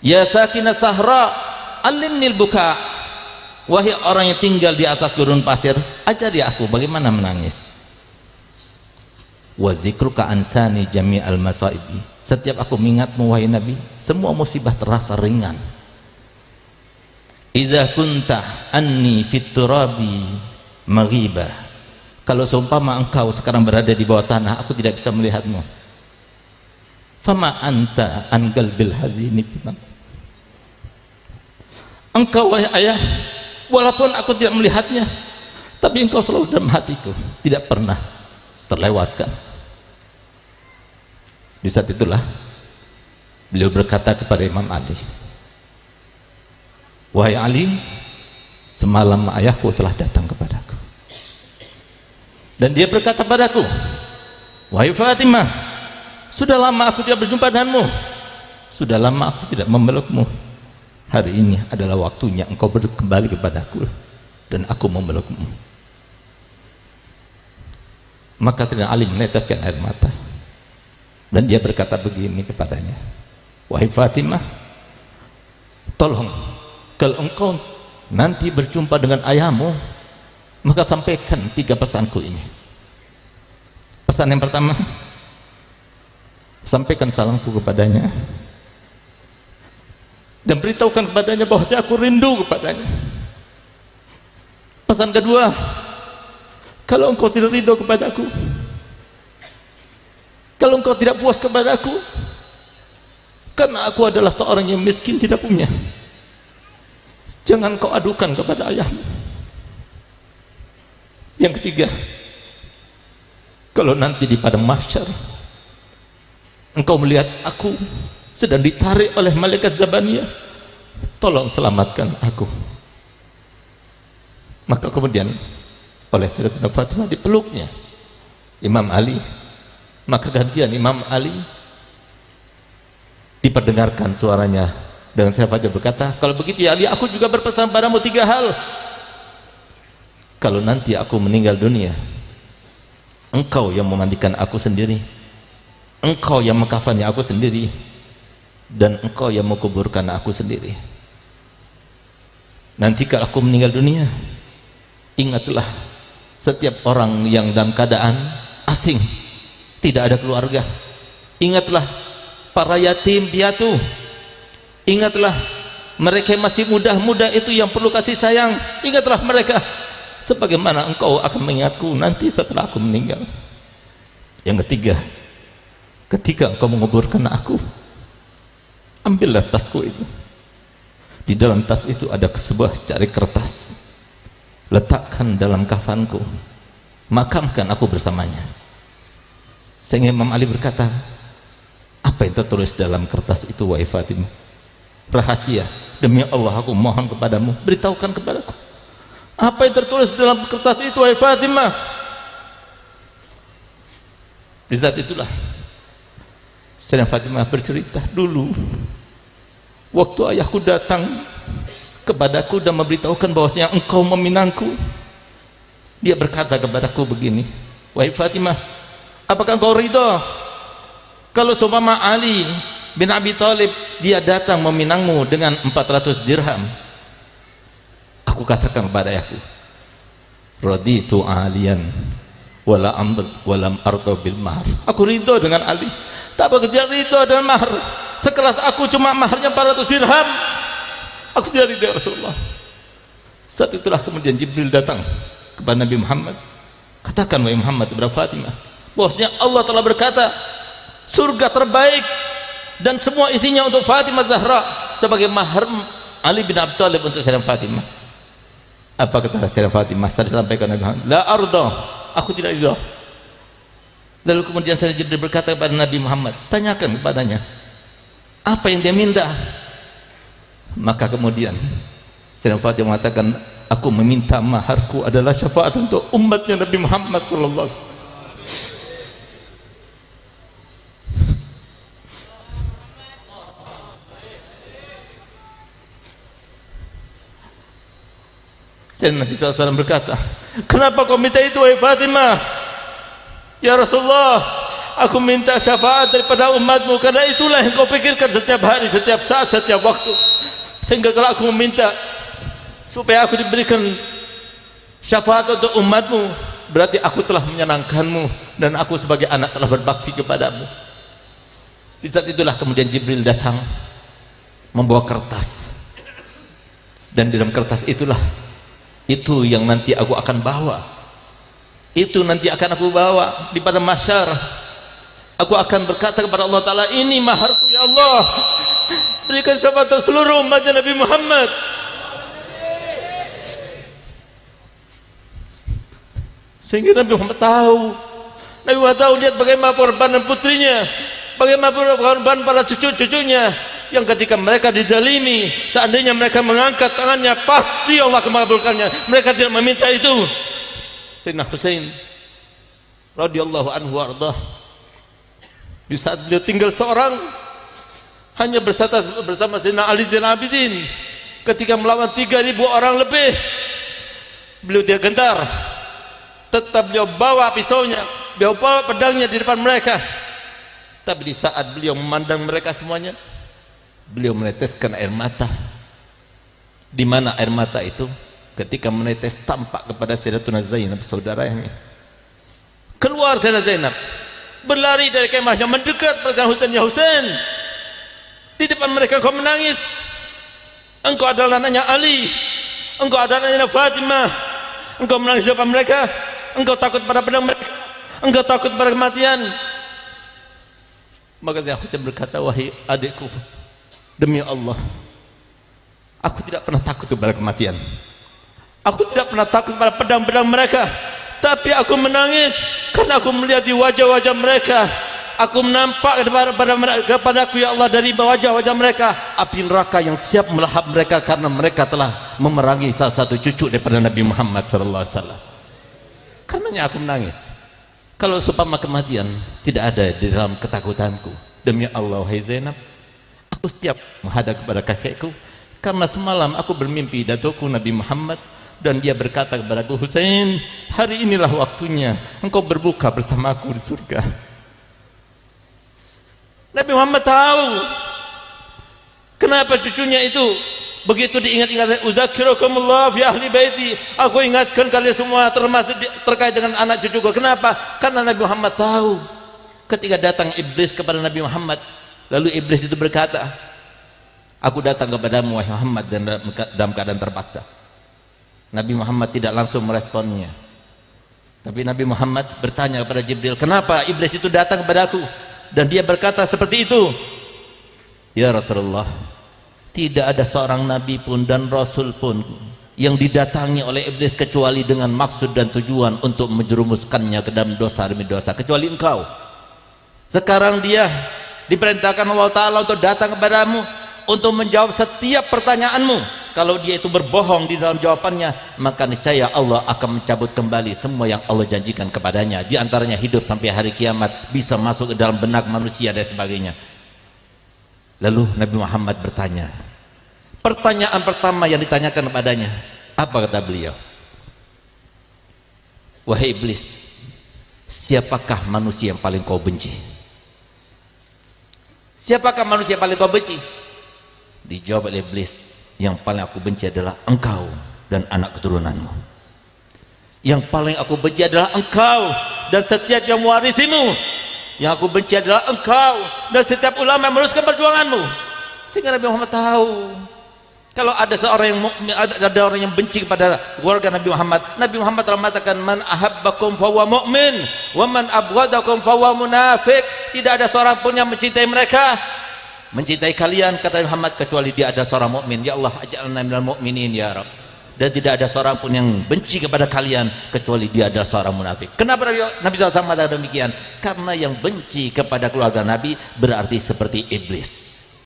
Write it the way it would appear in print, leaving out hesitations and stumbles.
Ya sakinah sahra alimnil buka, wahai orang yang tinggal di atas gurun pasir, ajari aku bagaimana menangis. Wa zikruka ansani jami'al masaibi, setiap aku mengingatmu wahai Nabi, semua musibah terasa ringan. Idza kunta anni fit turabi maghibah, kalau seumpama engkau sekarang berada di bawah tanah, aku tidak bisa melihatmu. Fama anta an qalbil hazini, engkau wahai ayah, walaupun aku tidak melihatnya, tapi engkau selalu dalam hatiku, tidak pernah terlewatkan. Di saat itulah beliau berkata kepada Imam Ali, wahai Ali, semalam ayahku telah datang kepadaku dan dia berkata padaku, wahai Fatimah, sudah lama aku tidak berjumpa denganmu, sudah lama aku tidak memelukmu, hari ini adalah waktunya engkau kembali kepadaku dan aku memelukmu. Maka Sayyidina Ali meneteskan air mata dan dia berkata begini kepadanya, wahai Fatimah, tolong kalau engkau nanti berjumpa dengan ayahmu, maka sampaikan 3 pesanku ini. Pesan yang pertama, sampaikan salamku kepadanya dan beritahukan kepadanya bahwa aku rindu kepadanya. Pesan kedua, kalau engkau tidak ridho kepadaku, kalau engkau tidak puas kepadaku, karena aku adalah seorang yang miskin tidak punya, jangan kau adukan kepada ayahmu. Yang ketiga, kalau nanti di padang mahsyar engkau melihat aku sedang ditarik oleh malaikat Zabaniyah, tolong selamatkan aku. Maka kemudian oleh Sayyidatina Fatimah dipeluknya Imam Ali, maka gantian Imam Ali diperdengarkan suaranya dengan Fatimah berkata, kalau begitu ya Ali, aku juga berpesan padamu 3 hal. Kalau nanti aku meninggal dunia, engkau yang memandikan aku sendiri, engkau yang mengkafani aku sendiri, dan engkau yang menguburkan aku sendiri. Nanti kalau aku meninggal dunia, ingatlah setiap orang yang dalam keadaan asing, tidak ada keluarga, ingatlah para yatim piatu, ingatlah mereka yang masih muda-muda itu yang perlu kasih sayang, ingatlah mereka sebagaimana engkau akan mengingatku nanti setelah aku meninggal. Yang ketiga, ketika engkau menguburkan aku, ambillah tasku itu, di dalam tas itu ada sebuah secari kertas, letakkan dalam kafanku, makamkan aku bersamanya. Sehingga Imam Ali berkata, apa yang tertulis dalam kertas itu wahai Fatimah? Rahasia, demi Allah aku mohon kepadamu, beritahukan kepadaku apa yang tertulis dalam kertas itu wahai Fatimah. Di saat itulah Sayyidah Fatimah bercerita, dulu waktu ayahku datang kepadaku dan memberitahukan bahwasanya engkau meminangku, dia berkata kepadaku begini, wahai Fatimah, apakah engkau ridho kalau seumpama Ali bin Abi Thalib dia datang meminangmu dengan 400 dirham? Aku katakan kepada ayahku, raditu aliyan walam ardo bil mahar, aku ridho dengan Ali, tak bekerja ridho dengan mahar. Sekelas aku cuma maharnya 400 dirham, aku tidak ridho ya Rasulullah. Saat itulah kemudian Jibril datang kepada Nabi Muhammad, katakan wahai Muhammad kepada Fatimah bahwasanya Allah telah berkata, surga terbaik dan semua isinya untuk Fatimah Zahra sebagai mahar Ali bin Abi Thalib untuk Sayyidah Fatimah. Apa kata Sayyidah Fatimah? Saya sampaikan Nabi Muhammad, la ardo, aku tidak ridho. Lalu kemudian saya Jibril berkata kepada Nabi Muhammad, tanyakan kepadanya apa yang dia minta. Maka kemudian Sayyidah Fatimah mengatakan, aku meminta maharku adalah syafaat untuk umatnya Nabi Muhammad sallallahu alaihi wasallam. Dan Nabi SAW berkata, kenapa kau minta itu wahai Fatimah? Ya Rasulullah, aku minta syafaat daripada umatmu, karena itulah yang kau pikirkan setiap hari, setiap saat, setiap waktu. Sehingga kalau aku meminta supaya aku diberikan syafaat untuk umatmu, berarti aku telah menyenangkanmu dan aku sebagai anak telah berbakti kepadamu. Di saat itulah kemudian Jibril datang membawa kertas, dan di dalam kertas itulah itu yang nanti aku akan bawa, itu nanti akan aku bawa di pada mahsyar. Aku akan berkata kepada Allah Ta'ala, ini maharku ya Allah, berikan syafaat untuk seluruh umatnya Nabi Muhammad. Sehingga Nabi Muhammad tahu, lihat bagaimana pengorbanan putrinya, bagaimana pengorbanan para cucu-cucunya, yang ketika mereka dizalimi, seandainya mereka mengangkat tangannya, pasti Allah akan mengabulkannya. Mereka tidak meminta itu. Sayyidina Husain radhiyallahu anhu wardah, di saat beliau tinggal seorang, hanya bersama Sayyidina Ali Zainal Abidin, ketika melawan 3.000 orang lebih, beliau tidak gentar, tetap beliau bawa pisaunya, beliau bawa pedangnya di depan mereka. Tapi di saat beliau memandang mereka semuanya, beliau meneteskan air mata. Di mana air mata itu? Ketika menetes tampak kepada Sayyidatuna Zainab, saudaranya. Keluar Sayyidatuna Zainab, berlari dari kemahnya, mendekat pada Husain. Ya Husain, di depan mereka kau menangis. Engkau adalah anaknya Ali, engkau adalah anaknya Fatimah, engkau menangis di depan mereka. Engkau takut pada pedang mereka, engkau takut pada kematian. Maka Sayyidina Husain berkata, wahai adikku, demi Allah, aku tidak pernah takut kepada kematian, aku tidak pernah takut pada pedang-pedang mereka, tapi aku menangis karena aku melihat di wajah-wajah mereka, aku menampak kepadaku ya Allah, dari wajah-wajah mereka api neraka yang siap melahap mereka, karena mereka telah memerangi salah satu cucu daripada Nabi Muhammad SAW. Karenanya aku menangis. Kalau seumpama kematian tidak ada di dalam ketakutanku, demi Allah wahai Zainab, aku siap menghadap kepada kakekku, karena semalam aku bermimpi datukku Nabi Muhammad, dan dia berkata kepadaku, Husain, hari inilah waktunya engkau berbuka bersamaku di surga. Nabi Muhammad tahu kenapa cucunya itu begitu diingat-ingat. Uzakirukumullah fi ahli baiti, aku ingatkan kalian semua, termasuk terkait dengan anak cucuku. Kenapa? Karena Nabi Muhammad tahu ketika datang iblis kepada Nabi Muhammad, lalu iblis itu berkata, aku datang kepadamu wahai Muhammad dan dalam keadaan terpaksa. Nabi Muhammad tidak langsung meresponnya, tapi Nabi Muhammad bertanya kepada Jibril, kenapa iblis itu datang kepadaku? Dan dia berkata seperti itu, ya Rasulullah, tidak ada seorang nabi pun dan rasul pun yang didatangi oleh iblis kecuali dengan maksud dan tujuan untuk menjerumuskannya ke dalam dosa demi dosa, kecuali engkau. Sekarang dia diperintahkan Allah Ta'ala untuk datang kepadamu untuk menjawab setiap pertanyaanmu. Kalau dia itu berbohong di dalam jawabannya, maka niscaya Allah akan mencabut kembali semua yang Allah janjikan kepadanya, di antaranya hidup sampai hari kiamat, bisa masuk ke dalam benak manusia dan sebagainya. Lalu Nabi Muhammad bertanya, pertanyaan pertama yang ditanyakan kepadanya, apa kata beliau? Wahai iblis, siapakah manusia yang paling kau benci? Siapakah manusia yang paling kau benci? Dijawab oleh iblis, yang paling aku benci adalah engkau dan anak keturunanmu. Yang paling aku benci adalah engkau dan setiap yang mewarisimu. Yang aku benci adalah engkau dan setiap ulama yang meneruskan perjuanganmu. Sehingga Nabi Muhammad tahu, kalau ada seorang yang ada orang yang benci kepada keluarga Nabi Muhammad, Nabi Muhammad telah mengatakan, man ahabbakum fahuwa mu'min wa man abghadakum fahuwa munafiq. Tidak ada seorang pun yang mencintai mereka, mencintai kalian, kata Muhammad, kecuali dia ada seorang mukmin. Ya Allah, aj'alna minal mu'minin ya Rabb. Dan tidak ada seorang pun yang benci kepada kalian kecuali dia adalah seorang munafik. Kenapa Nabi SAW mengatakan demikian? Karena yang benci kepada keluarga Nabi berarti seperti iblis.